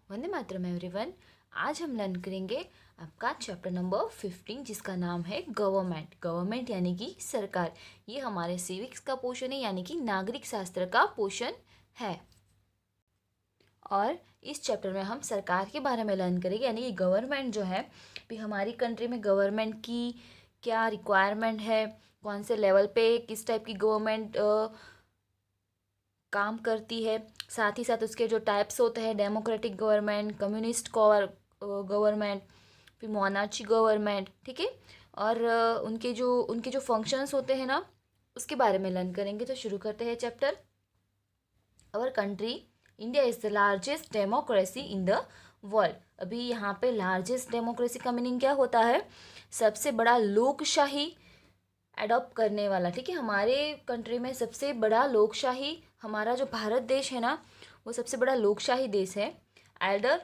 Vande Mataram everyone. आज हम learn करेंगे आपका चैप्टर नंबर 15 जिसका नाम है गवर्नमेंट। गवर्नमेंट यानी कि सरकार। ये हमारे सिविक्स का पोर्शन है यानी कि नागरिक शास्त्र का पोर्शन है। और इस चैप्टर में हम सरकार के बारे में लर्न करेंगे यानी कि गवर्नमेंट जो है भी हमारी कंट्री में गवर्नमेंट की क्या रिक्वायरमेंट है, कौन से लेवल पे किस टाइप की गवर्नमेंट काम करती है। साथ ही साथ उसके जो टाइप्स होते हैं, डेमोक्रेटिक गवर्नमेंट, कम्युनिस्ट गवर्नमेंट, फिर मोनार्ची गवर्नमेंट, ठीक है। और उनके जो फंक्शंस होते हैं ना, उसके बारे में लर्न करेंगे। तो शुरू करते हैं chapter. Our country India is the largest democracy in the world. अभी यहाँ पे लार्जेस्ट डेमोक्रेसी का मीनिंग क्या होता है? सबसे बड़ा लोकशाही एडॉप्ट करने वाला, ठीक है। हमारे कंट्री में सबसे बड़ा लोकशाही, हमारा जो भारत देश है ना, वो सबसे बड़ा लोकशाही देश है। Elder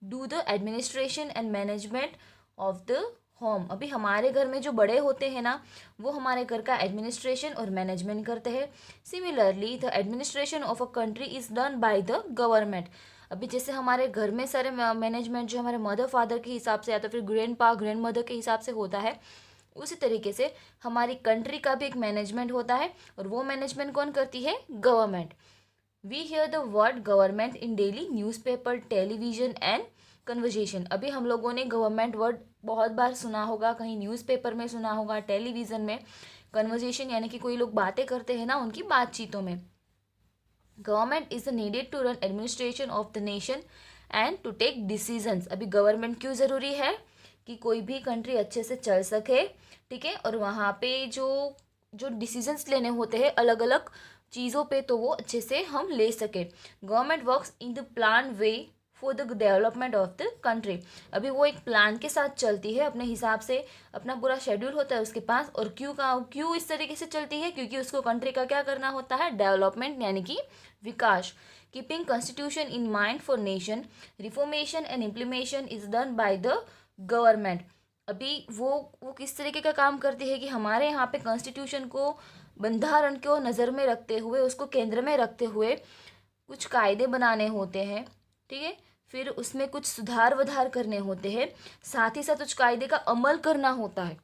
do the administration and management of the home. अभी हमारे घर में जो बड़े होते हैं ना, वो हमारे घर का एडमिनिस्ट्रेशन और मैनेजमेंट करते हैं। Similarly the administration of a country is done by the government. अभी जैसे हमारे घर में सारे मैनेजमेंट जो हमारे मदर फादर के हिसाब से या तो फिर ग्रैंड पा ग्रैंड मदर के हिसाब से होता है, उसी तरीके से हमारी कंट्री का भी एक मैनेजमेंट होता है। और वो मैनेजमेंट कौन करती है? Government. We hear the word government in daily newspaper, television and conversation. अभी हम लोगों ने गवर्नमेंट वर्ड बहुत बार सुना होगा, कहीं न्यूज़पेपर में सुना होगा, टेलीविज़न में। कन्वर्जेशन यानी कि कोई लोग बातें करते हैं ना, उनकी बातचीतों में। Government is needed to run administration of the nation and to take decisions. अभी गवर्नमेंट क्यों ज़रूरी है? कि कोई भी कंट्री अच्छे से चल सके, ठीक है। और वहाँ पे जो जो डिसीजंस लेने होते हैं अलग अलग चीज़ों पे, तो वो अच्छे से हम ले सके। Government works in the plan way for the development of the country. अभी वो एक प्लान के साथ चलती है, अपने हिसाब से अपना पूरा शेड्यूल होता है उसके पास। और क्यों इस तरीके से चलती है? क्योंकि उसको कंट्री का क्या करना होता है? डेवलपमेंट यानी कि विकास। Keeping constitution in mind for nation, reformation and implementation is done by the government. अभी वो किस तरीके का काम करती है कि हमारे यहाँ पे कॉन्स्टिट्यूशन को, बंधारण को नज़र में रखते हुए, उसको केंद्र में रखते हुए कुछ कायदे बनाने होते हैं, ठीक है। फिर उसमें कुछ सुधार वधार करने होते हैं, साथ ही साथ उस कायदे का अमल करना होता है,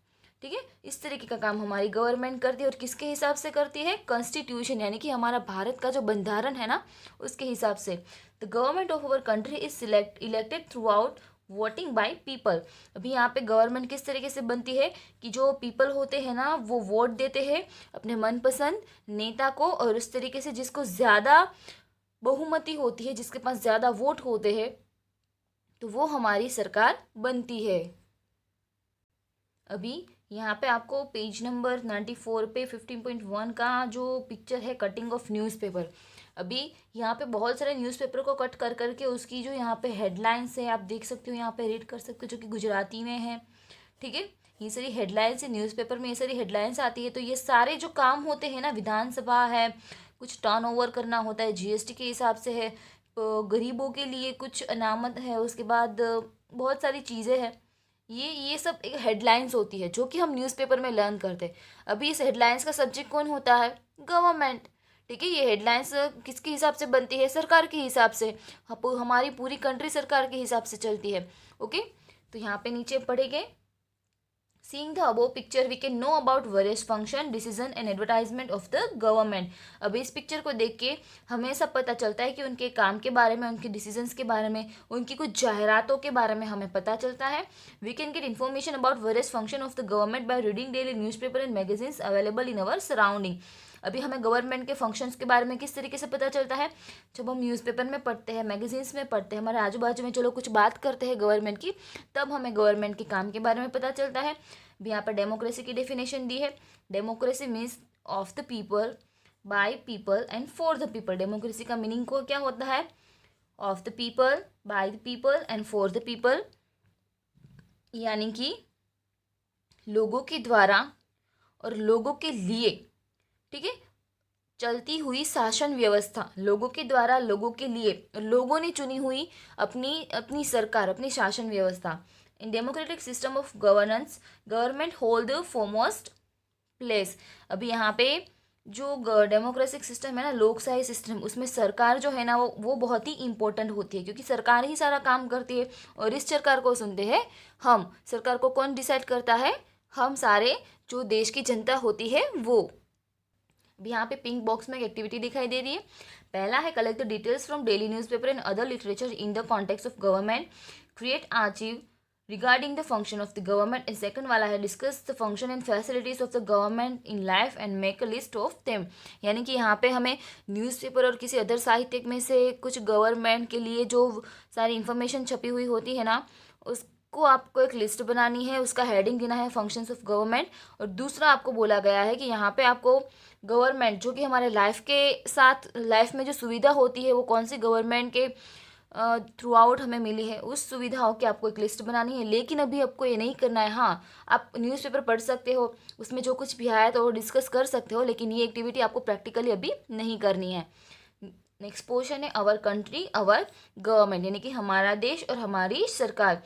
ठीक है। इस तरीके का काम हमारी गवर्नमेंट करती है। और किसके हिसाब से करती है? कॉन्स्टिट्यूशन यानी कि हमारा भारत का जो बंधारण है ना, उसके हिसाब से। The government of our country is elected through out voting by people. अभी यहाँ पे गवर्नमेंट किस तरीके से बनती है कि जो पीपल होते हैं ना, वो वोट देते हैं अपने मनपसंद नेता को। और उस तरीके से जिसको ज़्यादा बहुमति होती है, जिसके पास ज़्यादा वोट होते हैं, तो वो हमारी सरकार बनती है। अभी यहाँ पे आपको पेज नंबर 94 पे 15.1 का जो पिक्चर है, कटिंग ऑफ न्यूज़पेपर। अभी यहाँ पे बहुत सारे न्यूज़पेपर को कट कर करके उसकी जो यहाँ पे हेडलाइंस है, आप देख सकते हो, यहाँ पे रीड कर सकते हो, जो कि गुजराती में है, ठीक है। ये सारी हेडलाइंस है, न्यूज़पेपर में ये सारी हेडलाइंस आती है। तो ये सारे जो काम होते हैं ना, विधानसभा है, कुछ टर्नओवर करना होता है, जीएसटी के हिसाब से है, गरीबों के लिए कुछ अनामत है, उसके बाद बहुत सारी चीज़ें हैं। ये सब एक हेडलाइंस होती है जो कि हम न्यूज़पेपर में लर्न करते हैं। अभी इस हेडलाइंस का सब्जेक्ट कौन होता है? गवर्नमेंट, ठीक है। ये हेडलाइंस किसके हिसाब से बनती है? सरकार के हिसाब से। हमारी पूरी कंट्री सरकार के हिसाब से चलती है, ओके। तो यहाँ पे नीचे पढ़ेंगे। Seeing the above picture, we can know about various function, decision and advertisement of the government. अब इस पिक्चर को देख के हमें सब पता चलता है कि उनके काम के बारे में, उनके डिसीजंस के बारे में, उनकी कुछ जाहिरातों के बारे में हमें पता चलता है। We can get information about various function of the government by reading daily newspaper and magazines available in our surrounding. अभी हमें गवर्नमेंट के फंक्शंस के बारे में किस तरीके से पता चलता है? जब हम न्यूज़पेपर में पढ़ते हैं, मैगजीन्स में पढ़ते हैं, हमारे आजू बाजू में चलो कुछ बात करते हैं गवर्नमेंट की, तब हमें गवर्नमेंट के काम के बारे में पता चलता है। भी यहाँ पर डेमोक्रेसी की डेफिनेशन दी है। Democracy means of the people, by people and for the people. Democracy का मीनिंग को क्या होता है? Of the people, bye the people and for the people, यानी कि लोगों के द्वारा और लोगों के लिए, ठीक है, चलती हुई शासन व्यवस्था। लोगों के द्वारा, लोगों के लिए, लोगों ने चुनी हुई अपनी अपनी सरकार, अपनी शासन व्यवस्था। In democratic system of governance, government hold the foremost place. अभी यहाँ पे जो डेमोक्रेटिक सिस्टम है ना, लोकशाही सिस्टम, उसमें सरकार जो है ना वो बहुत ही इंपॉर्टेंट होती है, क्योंकि सरकार ही सारा काम करती है और इस सरकार को सुनते हैं हम। सरकार को कौन डिसाइड करता है? हम सारे, जो देश की जनता होती है वो। अभी यहाँ पे पिंक बॉक्स में एक एक्टिविटी दिखाई दे रही है। पहला है collect the details from daily newspaper and other literature in the context of government, create archive regarding the function of the government. And second वाला है discuss the function and facilities of the government in life and make a list of them. यानी कि यहाँ पे हमें newspaper और किसी other साहित्य में से कुछ गवर्नमेंट के लिए जो सारी इंफॉर्मेशन छपी हुई होती है ना, उसको आपको एक लिस्ट बनानी है, उसका हेडिंग देना है फंक्शंस ऑफ गवर्नमेंट। और दूसरा आपको बोला गया है कि यहाँ पे आपको गवर्नमेंट जो कि हमारे लाइफ के साथ, लाइफ में जो सुविधा होती है वो कौन सी गवर्नमेंट के थ्रू आउट हमें मिली है, उस सुविधाओं की आपको एक लिस्ट बनानी है। लेकिन अभी आपको ये नहीं करना है। हाँ, आप न्यूज़पेपर पढ़ सकते हो, उसमें जो कुछ भी आया तो वो डिस्कस कर सकते हो, लेकिन ये एक्टिविटी आपको प्रैक्टिकली अभी नहीं करनी है। नेक्स्ट पोर्शन है अवर कंट्री अवर गवर्नमेंट, यानी कि हमारा देश और हमारी सरकार।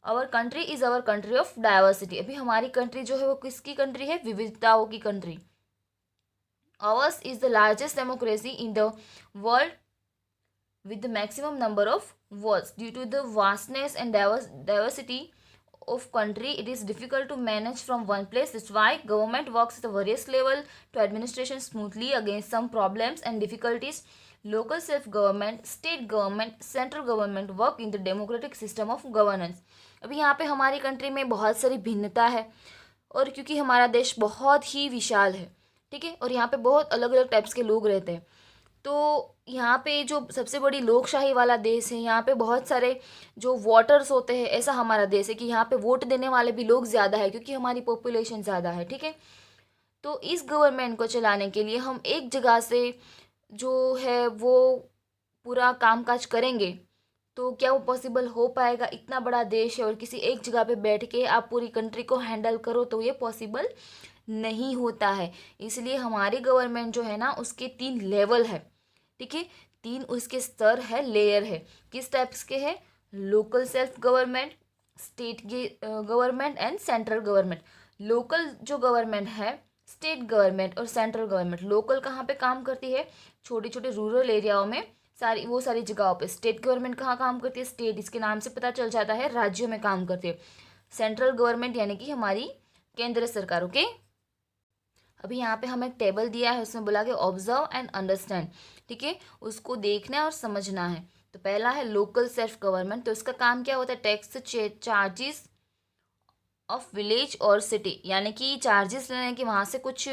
Our country is our country of diversity. अभी हमारी कंट्री जो है वो किसकी कंट्री है? विविधताओं की country. Ours is the largest democracy in the world with the maximum number of votes. Due to the vastness and diversity of country, it is difficult to manage from one place. That's why government works at the various level to administration smoothly against some problems and difficulties. Local self-government, state government, central government work in the democratic system of governance. अभी यहाँ पे हमारी country में बहुत सारी भिन्नता है, और क्योंकि हमारा देश बहुत ही विशाल है, ठीक है, और यहाँ पे बहुत अलग अलग टाइप्स के लोग रहते हैं, तो यहाँ पे जो सबसे बड़ी लोकशाही वाला देश है, यहाँ पे बहुत सारे जो वोटर्स होते हैं, ऐसा हमारा देश है कि यहाँ पे वोट देने वाले भी लोग ज़्यादा है, क्योंकि हमारी पॉपुलेशन ज़्यादा है, ठीक है। तो इस गवर्नमेंट को चलाने के लिए हम एक जगह से जो है वो पूरा कामकाज करेंगे, तो क्या वो पॉसिबल हो पाएगा? इतना बड़ा देश है और किसी एक जगह पे बैठ के आप पूरी कंट्री को हैंडल करो, तो ये पॉसिबल नहीं होता है। इसलिए हमारी गवर्नमेंट जो है ना, उसके 3 लेवल है, ठीक है, 3 उसके स्तर है, लेयर है। किस टाइप्स के हैं? Local self government, state government and central government. Local जो गवर्नमेंट है, स्टेट गवर्नमेंट और सेंट्रल गवर्नमेंट। लोकल कहाँ पे काम करती है? छोटे छोटे रूरल एरियाओं में, सारी जगहों पे। स्टेट गवर्नमेंट कहाँ काम करती है? स्टेट, इसके नाम से पता चल जाता है, राज्यों में काम करती है। सेंट्रल गवर्नमेंट यानी कि हमारी केंद्र सरकार। ओके, अभी यहाँ पे हमें एक टेबल दिया है, उसमें बोला कि ऑब्जर्व एंड अंडरस्टैंड, ठीक है, उसको देखना है और समझना है। तो पहला है लोकल सेल्फ गवर्नमेंट, तो इसका काम क्या होता है? टैक्स चार्जेस ऑफ विलेज और सिटी, यानी कि चार्जेस लेने के, वहाँ से कुछ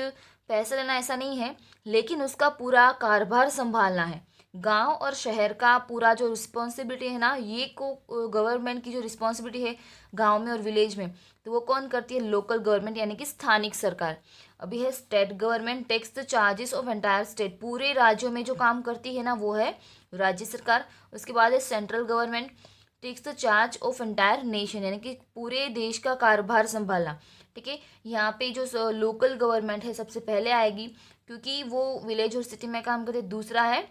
पैसा लेना ऐसा नहीं है, लेकिन उसका पूरा कारोबार संभालना है। गांव और शहर का पूरा जो रिस्पॉन्सिबिलिटी है ना, ये को गवर्नमेंट की जो रिस्पॉन्सिबिलिटी है गांव में और विलेज में, तो वो कौन करती है? लोकल गवर्नमेंट, यानी कि स्थानिक सरकार। अभी है state government, takes the charges of entire state, पूरे राज्यों में जो काम करती है ना वो है राज्य सरकार। उसके बाद है central government, takes the charge of entire nation, यानी कि पूरे देश का कारोबार संभालना, ठीक है। यहाँ पे जो लोकल गवर्नमेंट है सबसे पहले आएगी, क्योंकि वो विलेज और सिटी में काम करते हैं। दूसरा है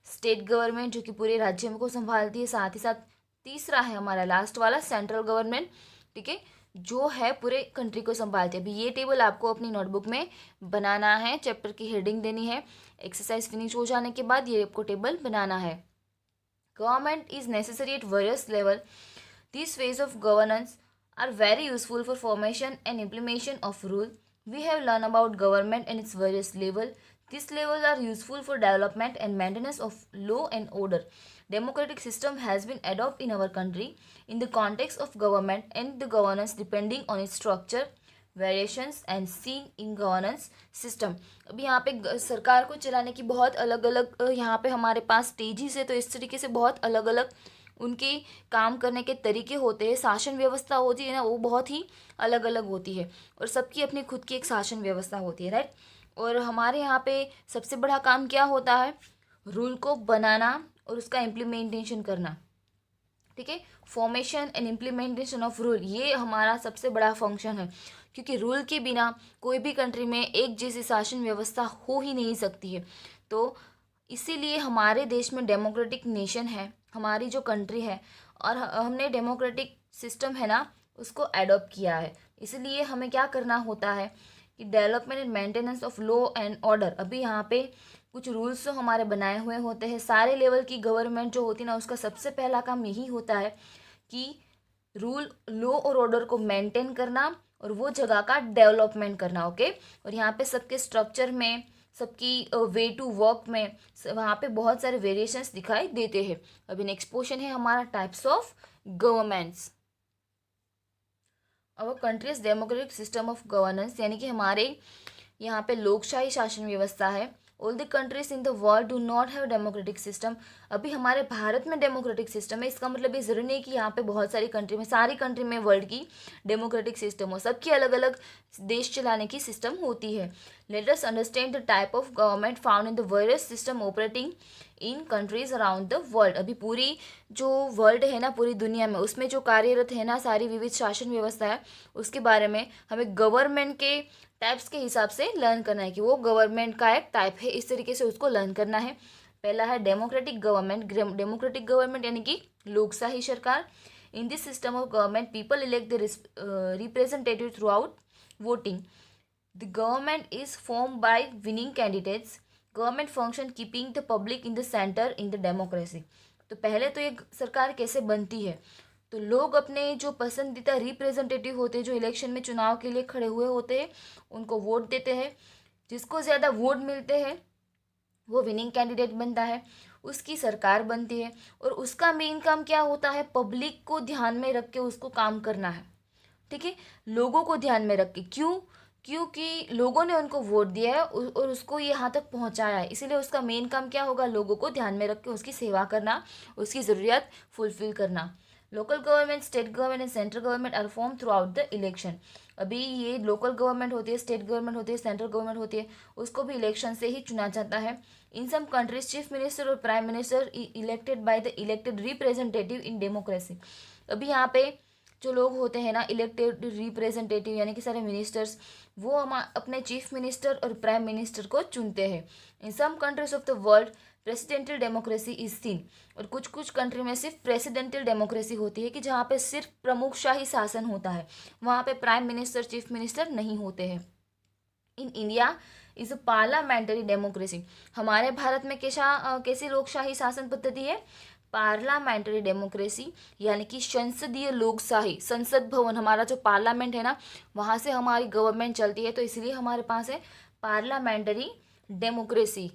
स्टेट गवर्नमेंट, जो कि पूरे राज्य को संभालती है, साथ ही साथ तीसरा है हमारा लास्ट वाला सेंट्रल गवर्नमेंट, ठीक है, जो है पूरे कंट्री को संभालती है। अभी ये टेबल आपको अपनी नोटबुक में बनाना है, चैप्टर की हेडिंग देनी है। एक्सरसाइज फिनिश हो जाने के बाद ये आपको टेबल बनाना है। Government is necessary at various level, this phase of governance are very useful for formation and implementation of rule. We have learned about government and its various level. These levels are useful for development and maintenance of law and order. Democratic system has been adopted in our country in the context of government and the governance depending on its structure, variations and seen in governance system. अभी यहाँ पे सरकार को चलाने की बहुत अलग अलग यहाँ पे हमारे पास स्टेजेस है, तो इस तरीके से बहुत अलग अलग उनके काम करने के तरीके होते हैं। शासन व्यवस्था होती है ना, वो बहुत ही अलग अलग होती है, और सबकी अपनी खुद की एक शासन व्यवस्था होती है, राइट। और हमारे यहाँ पे सबसे बड़ा काम क्या होता है? रूल को बनाना और उसका इम्प्लीमेंटेशन करना, ठीक है। Formation and implementation of rule, ये हमारा सबसे बड़ा फंक्शन है, क्योंकि रूल के बिना कोई भी कंट्री में एक जैसी शासन व्यवस्था हो ही नहीं सकती है। तो इसीलिए हमारे देश में डेमोक्रेटिक नेशन है, हमारी जो कंट्री है, और हमने डेमोक्रेटिक सिस्टम है ना उसको एडॉप्ट किया है। इसलिए हमें क्या करना होता है कि development and maintenance of law and order. अभी यहाँ पे कुछ रूल्स जो हमारे बनाए हुए होते हैं, सारे लेवल की गवर्नमेंट जो होती है ना, उसका सबसे पहला काम यही होता है कि रूल, लॉ और ऑर्डर को मेंटेन करना और वो जगह का डेवलपमेंट करना। ओके, और यहाँ पे सबके स्ट्रक्चर में, सबकी वे टू वर्क में वहाँ पे बहुत सारे वेरिएशंस दिखाई देते हैं। अभी नेक्स्ट पोर्शन है हमारा types of governments. Our countries democratic system of governance, यानी कि हमारे यहाँ पे लोकशाही शासन व्यवस्था है। All the countries in the world do not have democratic system. अभी हमारे भारत में डेमोक्रेटिक सिस्टम है, इसका मतलब ये जरूरी नहीं कि यहाँ पे बहुत सारी कंट्री में, सारी कंट्री में वर्ल्ड की डेमोक्रेटिक सिस्टम हो, सबकी अलग अलग देश चलाने की सिस्टम होती है। Let us understand the type of government found in the various system operating in countries around the world. अभी पूरी जो वर्ल्ड है ना, पूरी दुनिया में, उसमें जो कार्यरत है ना सारी विविध शासन व्यवस्था है, उसके बारे में हमें गवर्नमेंट के टाइप्स के हिसाब से लर्न करना है कि वो गवर्नमेंट का एक टाइप है, इस तरीके से उसको लर्न करना है। पहला है डेमोक्रेटिक गवर्नमेंट। डेमोक्रेटिक गवर्नमेंट यानी कि लोकशाही सरकार। In this system of government people elect the representative through out voting. The government is form by winning candidates. Government function keeping the public in the centre in the democracy. तो पहले तो ये सरकार कैसे बनती है, तो लोग अपने जो पसंदीदा रिप्रेजेंटेटिव होते हैं, जो इलेक्शन में चुनाव के लिए खड़े हुए होते हैं, उनको वोट देते हैं। जिसको ज़्यादा वोट मिलते हैं वो विनिंग कैंडिडेट बनता है, उसकी सरकार बनती है। और उसका मेन काम क्या होता है, पब्लिक को ध्यान में रख के उसको काम करना है। ठीक है, लोगों को ध्यान में रख के। क्यों? क्योंकि लोगों ने उनको वोट दिया है और उसको यहाँ तक पहुँचाया है, इसीलिए उसका मेन काम क्या होगा, लोगों को ध्यान में रख के उसकी सेवा करना, उसकी ज़रूरियात फुलफिल करना। Local government, state government and central government are form throughout the election. अभी ये लोकल गवर्नमेंट होती है, स्टेट गवर्नमेंट होती है, सेंट्रल गवर्नमेंट होती है, उसको भी इलेक्शन से ही चुना जाता है। इन सम कंट्रीज चीफ मिनिस्टर और prime minister elected by the elected representative in democracy. अभी यहाँ पे जो लोग होते हैं ना इलेक्टेड रिप्रेजेंटेटिव, यानी कि सारे मिनिस्टर्स, वो हम अपने चीफ मिनिस्टर और प्राइम मिनिस्टर को चुनते हैं। In some countries of the world presidential democracy is seen. और कुछ कुछ कंट्री में सिर्फ प्रेसिडेंटल डेमोक्रेसी होती है कि जहाँ पे सिर्फ प्रमुखशाही शासन होता है, वहाँ पे प्राइम मिनिस्टर, चीफ मिनिस्टर नहीं होते हैं। In India is a parliamentary democracy. हमारे भारत में कैसी लोकशाही शासन पद्धति है, पार्लियामेंट्री डेमोक्रेसी, यानी कि संसदीय लोकशाही। संसद भवन, हमारा जो पार्लियामेंट है ना, वहाँ से हमारी गवर्नमेंट चलती है, तो इसलिए हमारे पास है parliamentary democracy.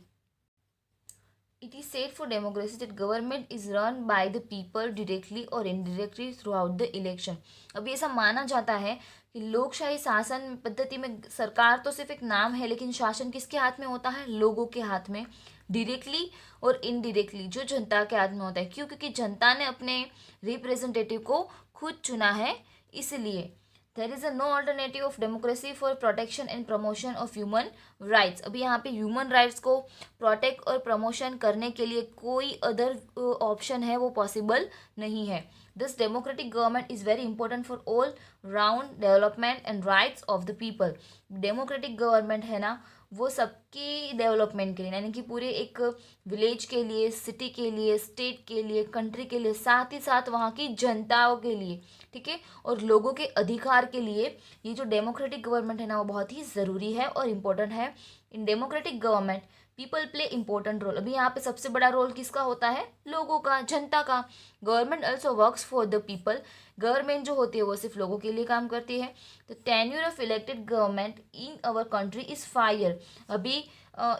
It is said for democracy that government is run by the people directly or indirectly throughout the election. अभी ऐसा माना जाता है कि लोकशाही शासन पद्धति में सरकार तो सिर्फ एक नाम है, लेकिन शासन किसके हाथ में होता है, लोगों के हाथ में, डायरेक्टली और इनडायरेक्टली, जो जनता के हाथ में होता है। क्यों? क्योंकि जनता ने अपने रिप्रेजेंटेटिव को खुद चुना है, इसलिए। There is a no alternative of democracy for protection and promotion of human rights. अभी यहाँ पे ह्यूमन राइट्स को प्रोटेक्ट और प्रमोशन करने के लिए कोई अदर ऑप्शन है वो पॉसिबल नहीं है। This democratic government is very important for all round development and rights of the people. Democratic government है ना, वो सबकी डेवलपमेंट के लिए, यानी कि पूरे एक विलेज के लिए, सिटी के लिए, स्टेट के लिए, कंट्री के लिए, साथ ही साथ वहाँ की जनताओं के लिए, ठीक है, और लोगों के अधिकार के लिए ये जो डेमोक्रेटिक गवर्नमेंट है ना, वो बहुत ही ज़रूरी है और इम्पोर्टेंट है। In democratic government people play important role. अभी यहाँ पे सबसे बड़ा रोल किसका होता है, लोगों का, जनता का। Government also works for the people. Government जो होती है वो सिर्फ लोगों के लिए काम करती है। तो tenure of elected government in our country is 5 year. अभी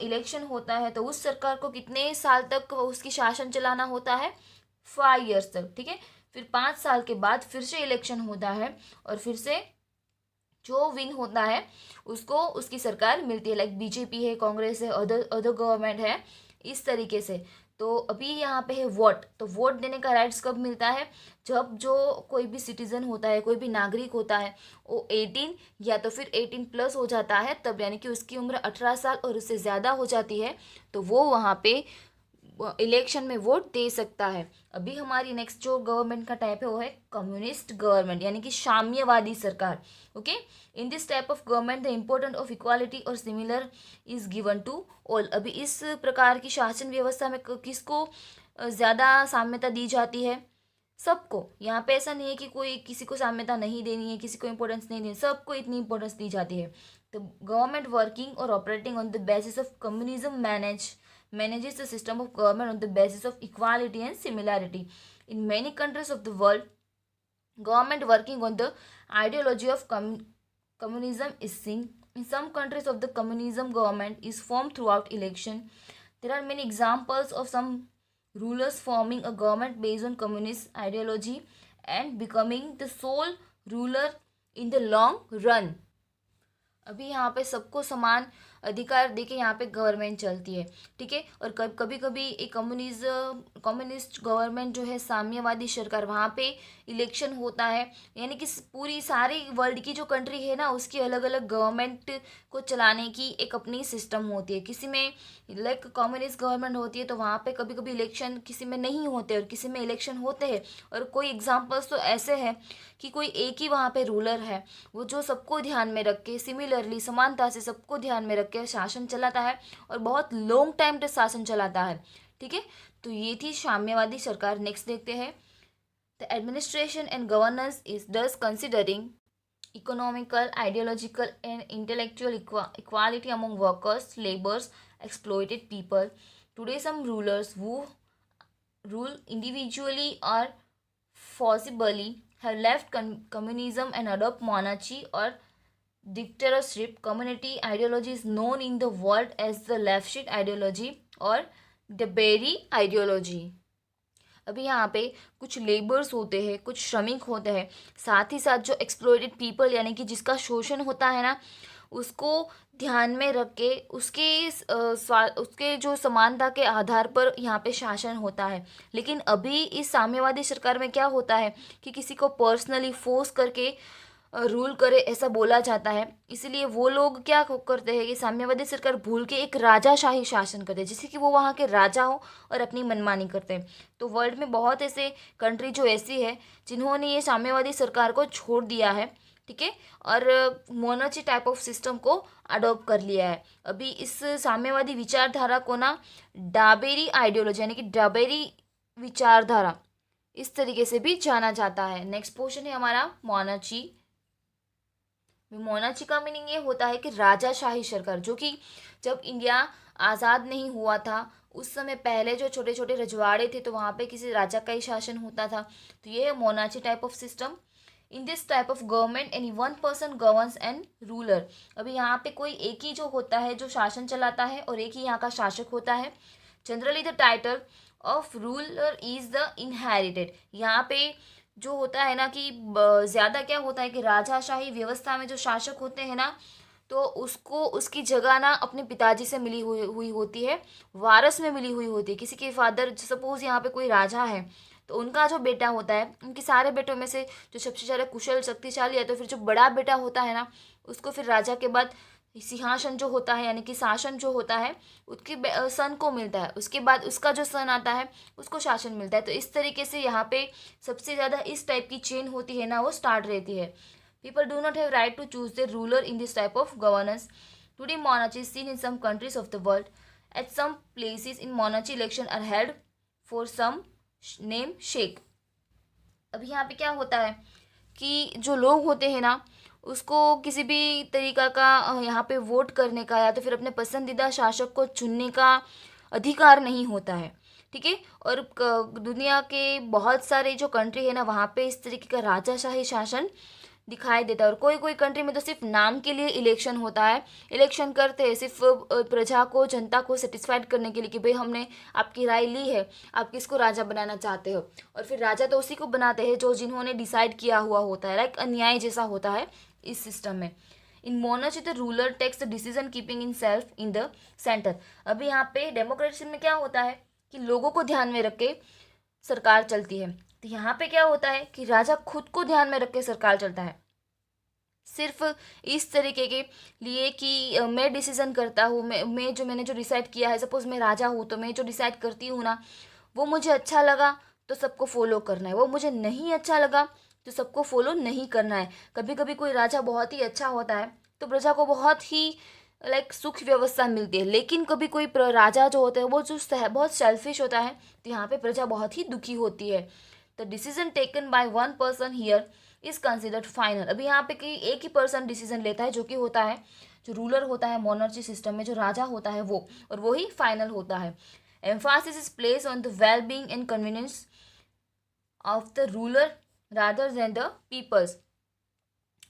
इलेक्शन होता है तो उस सरकार को कितने साल तक उसकी शासन चलाना होता है, 5 ईयर्स तक, ठीक है। फिर 5 साल के बाद फिर से इलेक्शन होता है और फिर से जो विन होता है उसको उसकी सरकार मिलती है। लाइक बीजेपी है, कांग्रेस है, अदर गवर्नमेंट है, इस तरीके से। तो अभी यहाँ पे है वोट। तो वोट देने का राइट्स कब मिलता है, जब जो कोई भी सिटीजन होता है, कोई भी नागरिक होता है, वो 18 या तो फिर 18+ हो जाता है तब, यानी कि उसकी उम्र 18 साल और उससे ज़्यादा हो जाती है, तो वो वहाँ पे इलेक्शन में वोट दे सकता है। अभी हमारी नेक्स्ट जो गवर्नमेंट का टाइप है वो है कम्युनिस्ट गवर्नमेंट, यानी कि साम्यवादी सरकार। Okay, in this type of government the important of equality और similar is given to all. अभी इस प्रकार की शासन व्यवस्था में किसको ज़्यादा साम्यता दी जाती है, सबको। यहाँ पे ऐसा नहीं है कि कोई किसी को साम्यता नहीं देनी है, किसी को इम्पोर्टेंस नहीं देनी, सबको इतनी इम्पोर्टेंस दी जाती है। The government working or operating on the basis of communism manages the system of government on the basis of equality and similarity. In many countries of the world, government working on the ideology of communism is seen. In some countries of the communism, government is formed throughout election. There are many examples of some rulers forming a government based on communist ideology and becoming the sole ruler in the long run. अभी यहाँ पे सबको समान अधिकार देके यहाँ पे government चलती है, ठीक है। और कभी कभी एक कम्युनिस्ट गवर्नमेंट जो है, साम्यवादी सरकार, वहाँ पे इलेक्शन होता है, यानी कि पूरी सारी वर्ल्ड की जो कंट्री है ना, उसकी अलग अलग गवर्नमेंट को चलाने की एक अपनी सिस्टम होती है। किसी में लाइक कम्युनिस्ट गवर्नमेंट होती है तो वहाँ पे कभी कभी इलेक्शन किसी में नहीं होते और किसी में इलेक्शन होते हैं। और कोई एग्जाम्पल्स तो ऐसे हैं कि कोई एक ही वहाँ पे रूलर है, वो जो सबको ध्यान में रख के सिमिलरली समानता से सबको ध्यान में रख के शासन चलाता है और बहुत लॉन्ग टाइम तक शासन चलाता है, ठीक है। तो ये थी साम्यवादी सरकार। नेक्स्ट देखते हैं, the administration and governance is दस considering economical, ideological, and intellectual equality among workers, laborers, exploited people. Today, some rulers who rule individually or forcibly have left communism and adopt monarchy or dictatorship. Community ideology is known in the world as the leftist ideology or the Berry ideology. अभी यहाँ पे कुछ labours होते हैं, कुछ श्रमिक होते हैं, साथ ही साथ जो एक्सप्लॉइटेड पीपल यानी कि जिसका शोषण होता है ना, उसको ध्यान में रख के उसके जो समानता के आधार पर यहाँ पे शासन होता है। लेकिन अभी इस साम्यवादी सरकार में क्या होता है कि किसी को पर्सनली फोर्स करके रूल करे ऐसा बोला जाता है। इसलिए वो लोग क्या करते हैं कि साम्यवादी सरकार भूल के एक राजाशाही शासन करते हैं, जिससे कि वो वहाँ के राजा हो और अपनी मनमानी करते हैं। तो वर्ल्ड में बहुत ऐसे कंट्री जो ऐसी है जिन्होंने ये साम्यवादी सरकार को छोड़ दिया है, ठीक है, और मोनार्ची टाइप ऑफ सिस्टम को अडॉप्ट कर लिया है। अभी इस साम्यवादी विचारधारा को ना डाबेरी आइडियोलॉजी यानी कि डाबेरी विचारधारा इस तरीके से भी जाना जाता है। नेक्स्ट पोर्शन है हमारा मोनार्ची। मोनार्ची का मीनिंग ये होता है कि राजाशाही सरकार, जो कि जब इंडिया आज़ाद नहीं हुआ था उस समय पहले जो छोटे छोटे रजवाड़े थे तो वहाँ पे किसी राजा का ही शासन होता था। तो ये है monarchy type of system. In this type of government any one person governs and ruler. अभी यहाँ पे कोई एक ही जो होता है जो शासन चलाता है और एक ही यहाँ का शासक होता है। Generally the title of ruler is the inherited. यहाँ पे जो होता है ना कि ज़्यादा क्या होता है कि राजाशाही व्यवस्था में जो शासक होते हैं ना, तो उसको उसकी जगह ना अपने पिताजी से मिली हुई होती है, वारस में मिली हुई होती है। किसी के फादर, सपोज यहाँ पे कोई राजा है तो उनका जो बेटा होता है, उनके सारे बेटों में से जो सबसे ज़्यादा कुशल शक्तिशाली है, तो फिर जो बड़ा बेटा होता है ना उसको फिर राजा के बाद सिंहासन जो होता है यानी कि शासन जो होता है उसके सन को मिलता है। उसके बाद उसका जो सन आता है उसको शासन मिलता है। तो इस तरीके से यहाँ पे सबसे ज़्यादा इस टाइप की चेन होती है ना, वो स्टार्ट रहती है। People do not have right to choose the ruler in this type of governance. Today monarchy is seen in some countries of the world. At some places in monarchy election are held for some name sheikh. अभी यहाँ पे क्या होता है कि जो लोग होते हैं ना उसको किसी भी तरीका का यहाँ पे वोट करने का या तो फिर अपने पसंदीदा शासक को चुनने का अधिकार नहीं होता है, ठीक है। और दुनिया के बहुत सारे जो कंट्री है ना वहाँ पे इस तरीके का राजाशाही शासन दिखाई देता है। और कोई कोई कंट्री में तो सिर्फ नाम के लिए इलेक्शन होता है, इलेक्शन करते हैं सिर्फ प्रजा को, जनता को सेटिस्फाइड करने के लिए कि भाई हमने आपकी राय ली है, आप किसको राजा बनाना चाहते हो। और फिर राजा तो उसी को बनाते हैं जो जिन्होंने डिसाइड किया हुआ होता है, लाइक अन्याय जैसा होता है इस सिस्टम में। In monarchy the ruler takes the decision keeping in self in the centre. अभी यहाँ पे डेमोक्रेसी में क्या होता है कि लोगों को ध्यान में रख के सरकार चलती है। तो यहाँ पे क्या होता है कि राजा खुद को ध्यान में रख के सरकार चलता है, सिर्फ इस तरीके के लिए कि मैं डिसीजन करता हूँ, मैंने जो डिसाइड किया है, सपोज मैं राजा हूँ तो मैं जो डिसाइड करती हूँ ना वो मुझे अच्छा लगा तो सबको फॉलो करना है, वो मुझे नहीं अच्छा लगा तो सबको फॉलो नहीं करना है। कभी कभी कोई राजा बहुत ही अच्छा होता है तो प्रजा को बहुत ही लाइक सुख व्यवस्था मिलती है, लेकिन कभी कोई राजा जो होता है वो जो बहुत सेल्फिश होता है तो यहाँ पे प्रजा बहुत ही दुखी होती है। The decision taken by one person here is considered final. अभी यहाँ पे कि एक ही पर्सन डिसीजन लेता है, जो कि होता है जो रूलर होता है मोनर्ची सिस्टम में, जो राजा होता है वो, और वो ही फाइनल होता है। Emphasis is place on the well being and convenience of the ruler rather than the peoples.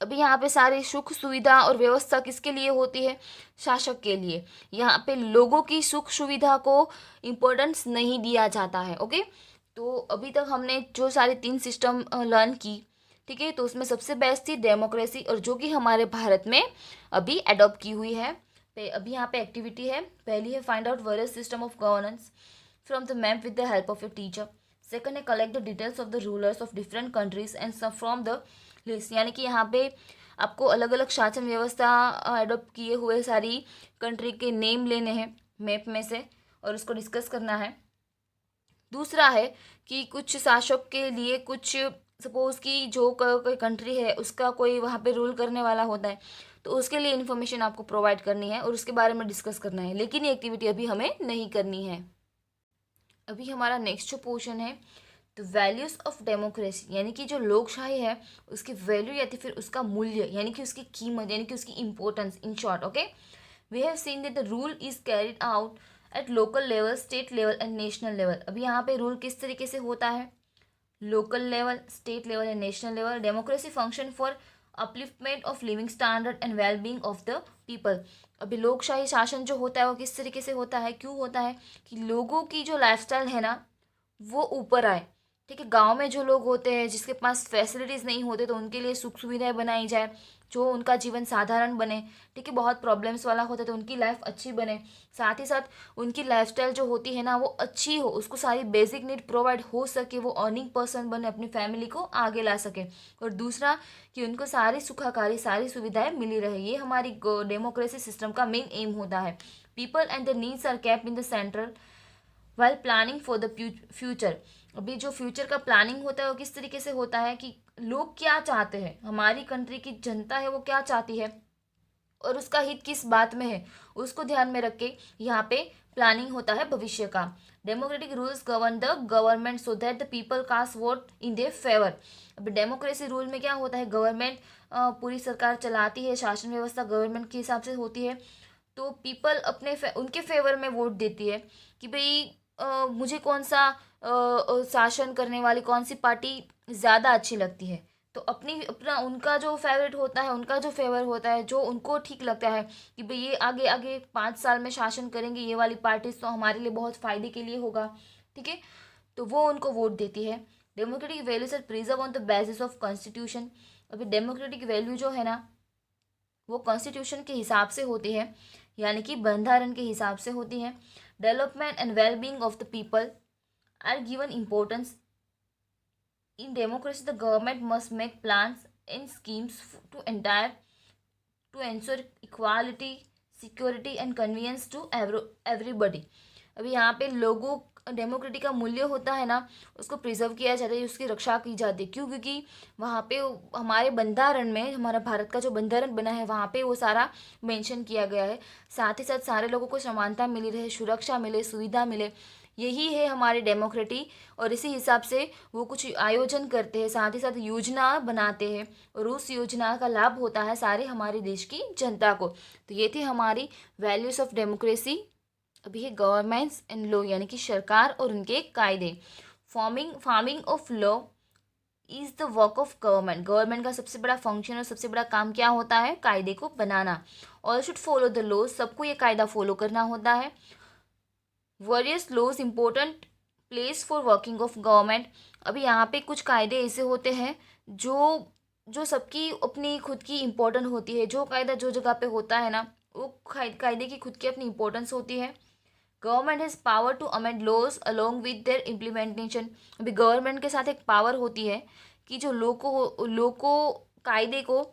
अभी यहाँ पे सारी सुख सुविधा और व्यवस्था किसके लिए होती है? शासक के लिए। यहाँ पे लोगों की सुख सुविधा को इम्पोर्टेंस नहीं दिया जाता है। ओके, तो अभी तक हमने जो सारे 3 सिस्टम लर्न की, ठीक है, तो उसमें सबसे बेस्ट थी डेमोक्रेसी, और जो कि हमारे भारत में अभी अडॉप्ट की हुई है। अभी यहाँ पे एक्टिविटी है, पहली है find out various system of governance from the map with the help of your teacher. Second है collect the details of the rulers of different countries and सब फ्रॉम द लिस्ट, यानी कि यहाँ पे आपको अलग अलग शासन व्यवस्था अडॉप्ट किए हुए सारी कंट्री के नेम लेने हैं मैप में से, और उसको डिस्कस करना है। दूसरा है कि कुछ शासक के लिए कुछ, सपोज कि जो कोई कंट्री है उसका कोई वहाँ पे रूल करने वाला होता है, तो उसके लिए इन्फॉर्मेशन आपको प्रोवाइड करनी है और उसके बारे में डिस्कस करना है, लेकिन ये एक्टिविटी अभी हमें नहीं करनी है। अभी हमारा नेक्स्ट जो पोर्शन है, तो वैल्यूज़ ऑफ डेमोक्रेसी, यानी कि जो लोकशाही है उसकी वैल्यू या फिर उसका मूल्य, यानी कि उसकी कीमत, यानी कि उसकी importance in short. Okay, we have seen that the rule is carried out at local level, state level and national level. अभी यहाँ पे रूल किस तरीके से होता है? Local level, state level and national level. Democracy function for upliftment of living standard and well being of the people. अभी लोकशाही शासन जो होता है वो किस तरीके से होता है, क्यों होता है? कि लोगों की जो लाइफस्टाइल है ना वो ऊपर आए। ठीक है, गांव में जो लोग होते हैं जिसके पास फैसिलिटीज़ नहीं होते, तो उनके लिए सुख सुविधाएं बनाई जाए, जो उनका जीवन साधारण बने। ठीक है, बहुत प्रॉब्लम्स वाला होता है तो उनकी लाइफ अच्छी बने, साथ ही साथ उनकी लाइफस्टाइल जो होती है ना वो अच्छी हो, उसको सारी बेसिक नीड प्रोवाइड हो सके, वो अर्निंग पर्सन बने, अपनी फैमिली को आगे ला सके। और दूसरा कि उनको सारी सुखाकारी, सारी सुविधाएं मिली रहे। ये हमारी डेमोक्रेसी सिस्टम का मेन एम होता है। People and the needs are kept in the central while planning for the future. अभी जो फ्यूचर का प्लानिंग होता है वो किस तरीके से होता है कि लोग क्या चाहते हैं, हमारी कंट्री की जनता है वो क्या चाहती है और उसका हित किस बात में है, उसको ध्यान में रख के यहाँ पे प्लानिंग होता है भविष्य का। Democratic rules govern the government so that the people cast vote in their favour. अभी डेमोक्रेसी रूल में क्या होता है, गवर्नमेंट पूरी सरकार चलाती है, शासन व्यवस्था गवर्नमेंट के हिसाब से होती है, तो पीपल अपने उनके फेवर में वोट देती है कि भाई मुझे कौन सा शासन करने वाली कौन सी पार्टी ज़्यादा अच्छी लगती है। तो अपना उनका जो फेवरेट होता है, उनका जो फेवर होता है, जो उनको ठीक लगता है कि भाई ये आगे आगे 5 साल में शासन करेंगे, ये वाली पार्टी तो हमारे लिए बहुत फ़ायदे के लिए होगा। ठीक है, तो वो उनको वोट देती है। Democratic values are preserve on the basis of constitution. अभी डेमोक्रेटिक वैल्यू जो है ना वो कॉन्स्टिट्यूशन के हिसाब से होती है, यानी कि बंधारण के हिसाब से होती है। Development and well being of the people are given importance. In democracy the government must make plans and schemes to ensure equality, security and convenience to everybody. अभी यहाँ पे लोगों डेमोक्रेसी का मूल्य होता है ना उसको प्रिजर्व किया जाता है, उसकी रक्षा की जाती है। क्यों? क्योंकि वहाँ पे हमारे बंधारण में, हमारा भारत का जो बंधारण बना है वहाँ पे वो सारा मेंशन किया गया है। साथ ही साथ सारे लोगों को समानता मिली रहे, सुरक्षा मिले, सुविधा मिले, यही है हमारी डेमोक्रेसी। और इसी हिसाब से वो कुछ आयोजन करते हैं, साथ ही साथ योजना बनाते हैं, और उस योजना का लाभ होता है सारे हमारे देश की जनता को। तो ये थी हमारी वैल्यूज़ ऑफ डेमोक्रेसी। अभी है गवर्नमेंट्स एंड लॉ, यानी कि सरकार और उनके कायदे। Farming of law is the work of government. Government का सबसे बड़ा फंक्शन और सबसे बड़ा काम क्या होता है? कायदे को बनाना। All should follow the law, सबको ये कायदा फॉलो करना होता है। Various laws important place for working of government. अभी यहाँ पे कुछ कायदे ऐसे होते हैं जो जो सबकी अपनी खुद की इम्पोर्टेंट होती है। जो कायदा जो जगह पे होता है ना वो कायदे की खुद की अपनी इम्पोर्टेंस होती है। Government has power to amend laws along with their implementation. अभी गवर्नमेंट के साथ एक पावर होती है कि जो लोग को कायदे को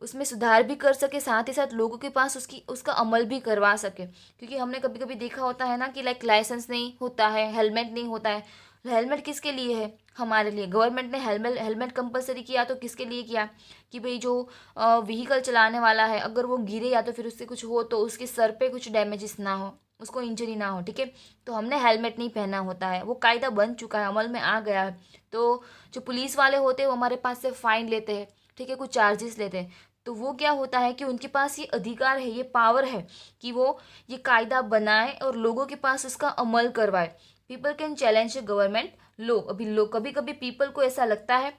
उसमें सुधार भी कर सके, साथ ही साथ लोगों के पास उसका अमल भी करवा सके। क्योंकि हमने कभी कभी देखा होता है ना कि लाइसेंस नहीं होता है, हेलमेट नहीं होता है। हेलमेट किसके लिए है? हमारे लिए। गवर्नमेंट ने हेलमेट कंपलसरी किया तो किसके लिए किया? कि भाई जो व्हीकल चलाने वाला है अगर वो गिरे या तो फिर उससे कुछ हो तो उसके सर पे कुछ डैमेजेस ना हो। उसको इंजरी ना हो, ठीक है। तो हमने हेलमेट नहीं पहना होता है, वो कायदा बन चुका है, अमल में आ गया है। तो जो पुलिस वाले होते हैं वो हमारे पास से फाइन लेते हैं, ठीक है, कुछ चार्जेस लेते हैं। तो वो क्या होता है कि उनके पास ये अधिकार है, ये पावर है कि वो ये कायदा बनाए और लोगों के पास इसका अमल करवाए। पीपल कैन चैलेंज गवर्नमेंट लो। अभी लोग, कभी कभी पीपल को ऐसा लगता है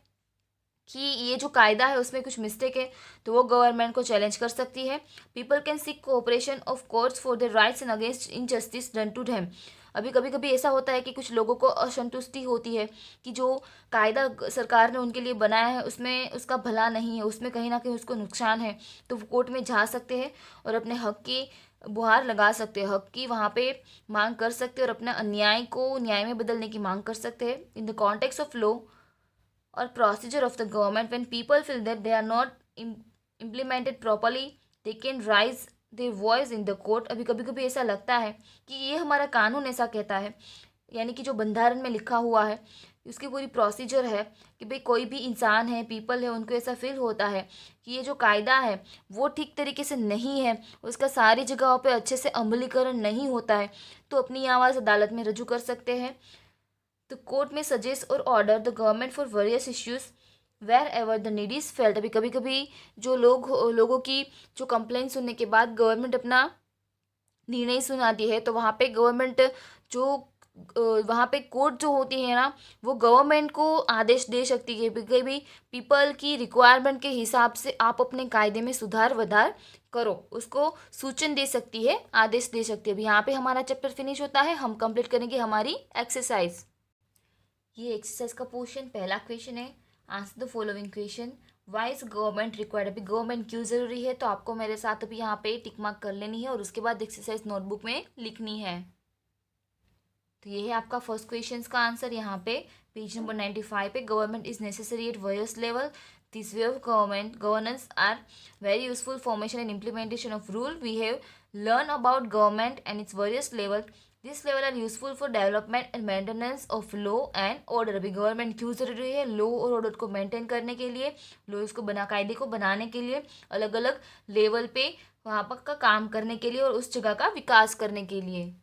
कि ये जो कायदा है उसमें कुछ मिस्टेक है, तो वो गवर्नमेंट को चैलेंज कर सकती है। People can seek cooperation of courts for the rights and against injustice done to them. अभी कभी कभी ऐसा होता है कि कुछ लोगों को असंतुष्टि होती है कि जो कायदा सरकार ने उनके लिए बनाया है उसमें उसका भला नहीं है, उसमें कहीं ना कहीं उसको नुकसान है। तो वो कोर्ट में जा सकते हैं और अपने हक की गुहार लगा सकते हैं, हक की वहाँ पे मांग कर सकते हैं और अपना अन्याय को न्याय में बदलने की मांग कर सकते हैं। In the context of law or procedure of the government, when people feel that they are not implemented properly, they can raise their voice in the court। अभी कभी कभी ऐसा लगता है कि ये हमारा कानून ऐसा कहता है, यानी कि जो बंधारण में लिखा हुआ है उसकी पूरी प्रोसीजर है कि भाई कोई भी इंसान है, पीपल है, उनको ऐसा फील होता है कि ये जो कायदा है वो ठीक तरीके से नहीं है, उसका सारी जगहों पे अच्छे से अमलीकरण नहीं होता है, तो अपनी आवाज़ अदालत में रजू कर सकते हैं। The court may suggest or order the government for various issues wherever the need is felt। अभी कभी कभी जो लोगों की जो कंप्लेंट सुनने के बाद गवर्नमेंट अपना निर्णय सुनाती है, तो वहाँ पे गवर्नमेंट जो वहाँ पे कोर्ट जो होती है ना, वो गवर्नमेंट को आदेश दे सकती है कि भाई पीपल की रिक्वायरमेंट के हिसाब से आप अपने कायदे में सुधार वधार करो, उसको सूचन दे सकती है, आदेश दे सकती है। अभी यहाँ पे हमारा चैप्टर फिनिश होता है, हम कंप्लीट करेंगे हमारी एक्सरसाइज। ये एक्सरसाइज का पोर्शन पहला क्वेश्चन है, answer the following question. Why is government required. अभी गवर्नमेंट क्यों जरूरी है, तो आपको मेरे साथ अभी यहाँ पे टिक मार्क कर लेनी है और उसके बाद एक्सरसाइज नोटबुक में लिखनी है। तो ये है आपका फर्स्ट क्वेश्चन का आंसर यहाँ पे पेज नंबर 95 पे। Government is necessary at various level. This way of government governance are very useful formation and implementation of rule we have learn about government and its various level. This level are useful for development and maintenance of law and order. अभी government क्यों जरूरी है, law और order को maintain करने के लिए, law इसको कायदे को बनाने के लिए, अलग अलग लेवल पे वहाँ पर का काम करने के लिए और उस जगह का विकास करने के लिए।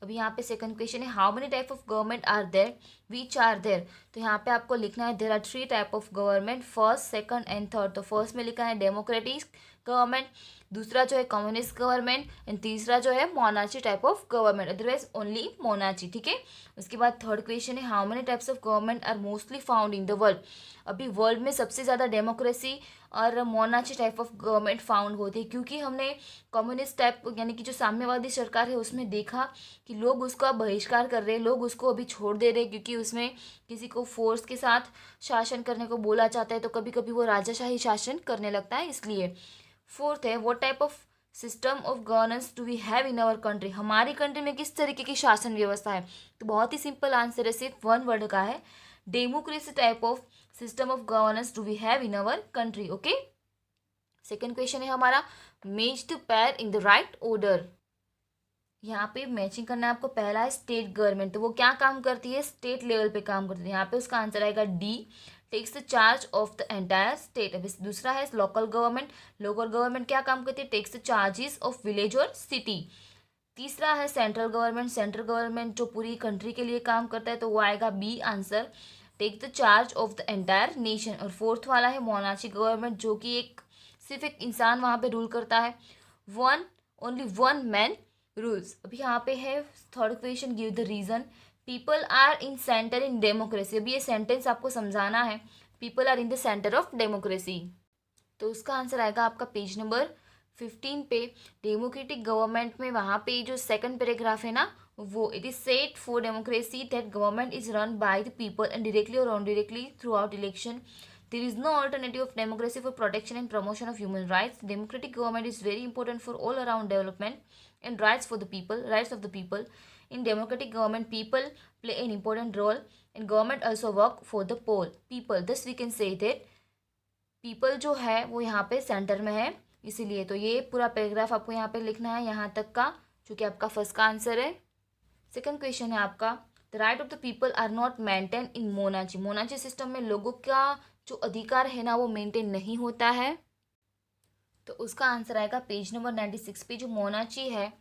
अभी यहाँ पे सेकंड क्वेश्चन है, how many type of government are there, which are there. तो यहाँ पे आपको लिखना है there are 3 type of government, first second and third. तो फर्स्ट में लिखा है डेमोक्रेटिक गवर्नमेंट, दूसरा जो है कम्युनिस्ट गवर्नमेंट एंड तीसरा जो है monarchy type of government, otherwise only monarchy, ठीक है। उसके बाद थर्ड क्वेश्चन है, how many types of government are mostly found in the world. अभी वर्ल्ड में सबसे ज़्यादा डेमोक्रेसी और monarchy type of government found होती है, क्योंकि हमने कम्युनिस्ट टाइप यानी कि जो साम्यवादी सरकार है उसमें देखा कि लोग उसका बहिष्कार कर रहे हैं, लोग उसको अभी छोड़ दे रहे हैं, क्योंकि उसमें किसी को फोर्स के साथ शासन करने को बोला जाता है, तो कभी कभी वो राजाशाही शासन करने लगता है, इसलिए। फोर्थ है, what type of system of governance do we have in our country. हमारी कंट्री में किस तरीके की शासन व्यवस्था है, तो बहुत ही सिंपल आंसर है, सिर्फ वन वर्ड का है, democracy type of system of governance do we have in our country. Okay, second question है हमारा, match the pair in the right order. यहाँ पे मैचिंग करना है आपको। पहला है स्टेट गवर्नमेंट, तो वो क्या काम करती है, स्टेट लेवल पे काम करती है, यहाँ पे उसका आंसर आएगा D, takes the charge of the entire state. अभी दूसरा है लोकल गवर्नमेंट, लोकल गवर्नमेंट क्या काम करती है, takes the charges of village और सिटी। तीसरा है सेंट्रल गवर्नमेंट, सेंट्रल गवर्नमेंट जो पूरी कंट्री के लिए काम करता है, तो वो आएगा B answer, take the charge of the entire nation. और फोर्थ वाला है मोनार्ची गवर्नमेंट, जो कि सिर्फ एक इंसान वहाँ पे रूल करता है, ओनली वन मैन रूल्स। अभी यहाँ पे है third question, give the reason. People are in centre in democracy. अभी ये सेंटेंस आपको समझाना है, people are in the centre of democracy, तो उसका आंसर आएगा आपका पेज नंबर 15 पे। डेमोक्रेटिक गवर्नमेंट में वहाँ पे जो सेकंड पैराग्राफ है ना, वो it is set for democracy that government is run by the people and directly और indirectly through out election. There is no alternative of democracy for protection and promotion of human rights. Democratic government is very important for all around development and rights for the people, rights of the people. In democratic government, people play an important role and government also work for the people. Thus we can say that people जो है वो यहाँ पे centre में है, इसीलिए। तो ये पूरा पैराग्राफ आपको यहाँ पे लिखना है यहाँ तक का, जो कि आपका फर्स्ट का आंसर है। सेकंड क्वेश्चन है आपका, the right of the people are not maintain in monarchy. Monarchy system में लोगों का जो अधिकार है ना वो मेंटेन नहीं होता है, तो उसका आंसर आएगा पेज नंबर 96 पे। जो मोनार्ची है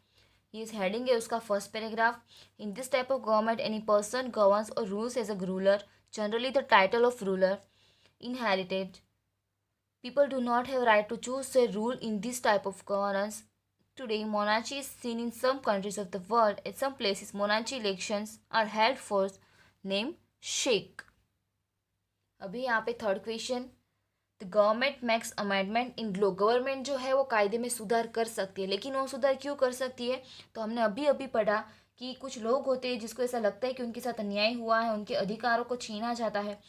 ये हेडिंग है उसका first paragraph. In this type of government any person governs और rules as a ruler, generally the title of ruler inherited. People do not have right to choose their rule in this type of governance. Today, monarchy is seen in some countries of the world. In some places, monarchy elections are held for name Sheikh. अभी यहाँ पे third question, the government makes amendment in law. Government जो है वो कायदे में सुधार कर सकती है, लेकिन वो सुधार क्यों कर सकती है? तो हमने अभी अभी पढ़ा कि कुछ लोग होते हैं जिसको ऐसा लगता है कि उनके साथ अन्याय हुआ है, उनके अधिकारों को छीना जाता है,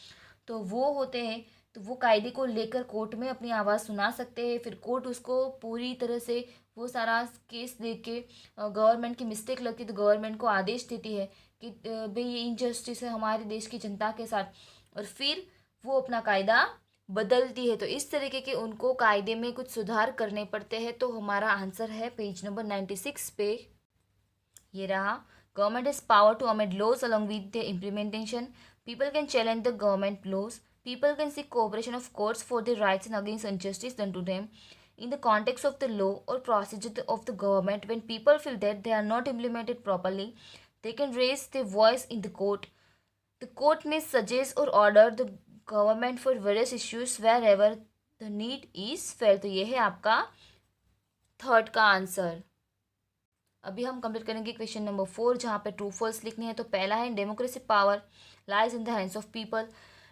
तो वो होते हैं, तो वो कायदे को लेकर कोर्ट में अपनी आवाज़ सुना सकते हैं। फिर कोर्ट उसको पूरी तरह से वो सारा केस देख के गवर्नमेंट की मिस्टेक लगती है तो गवर्नमेंट को आदेश देती है कि भाई ये इनजस्टिस है हमारे देश की जनता के साथ, और फिर वो अपना कायदा बदलती है। तो इस तरीके के उनको कायदे में कुछ सुधार करने पड़ते हैं। तो हमारा आंसर है पेज नंबर 96 पे, ये रहा। Government has power to amend laws along with the implementation. People can challenge the government laws. People can seek cooperation of courts for their rights and against injustice done to them. In the context of the law or procedure of the government, when people feel that they are not implemented properly, they can raise their voice in the court. The court may suggest or order the government for various issues wherever the need is felt. तो ये है आपका third का answer. अभी हम complete करेंगे question number 4, जहाँ पे ट्रू फॉल्स लिखने हैं। तो पहला है, democracy power lies in the hands of people.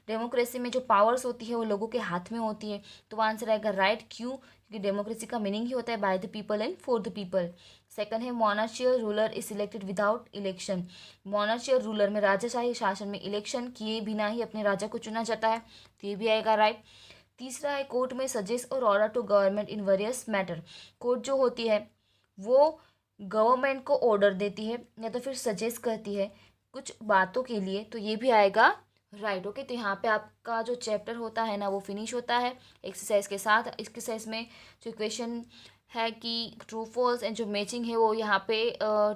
Democracy में जो पावर्स होती है वो लोगों के हाथ में होती है। तो आंसर आएगा राइट। क्यों? क्योंकि डेमोक्रेसी का मीनिंग ही होता है by the people and for the people. Second है, monarchial ruler is elected without election. Monarchial ruler में राजाशाही शासन में इलेक्शन किए बिना ही अपने राजा को चुना जाता है, तो ये भी आएगा राइट। तीसरा है, कोर्ट में सजेस्ट और order to government in various matter. Court जो होती है वो गवर्नमेंट को ऑर्डर देती है या तो फिर सजेस्ट करती है कुछ बातों के लिए, तो ये भी आएगा राइट। ओके, तो यहाँ पे आपका जो चैप्टर होता है ना वो फिनिश होता है एक्सरसाइज के साथ। एक्सरसाइज में जो क्वेश्चन है कि ट्रू फॉल्स एंड जो मैचिंग है वो यहाँ पे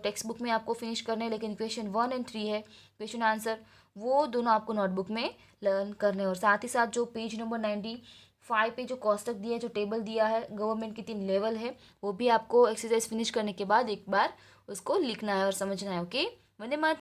टेक्स्ट बुक में आपको फिनिश करने हैं, लेकिन क्वेश्चन 1 और 3 है क्वेश्चन आंसर, वो दोनों आपको नोटबुक में लर्न करने हैं। और साथ ही साथ जो पेज नंबर 95 पे जो कोष्टक दिया है, जो टेबल दिया है गवर्नमेंट की 3 लेवल है, वो भी आपको एक्सरसाइज फिनिश करने के बाद एक बार उसको लिखना है और समझना है। ओके, वंदे मातरम।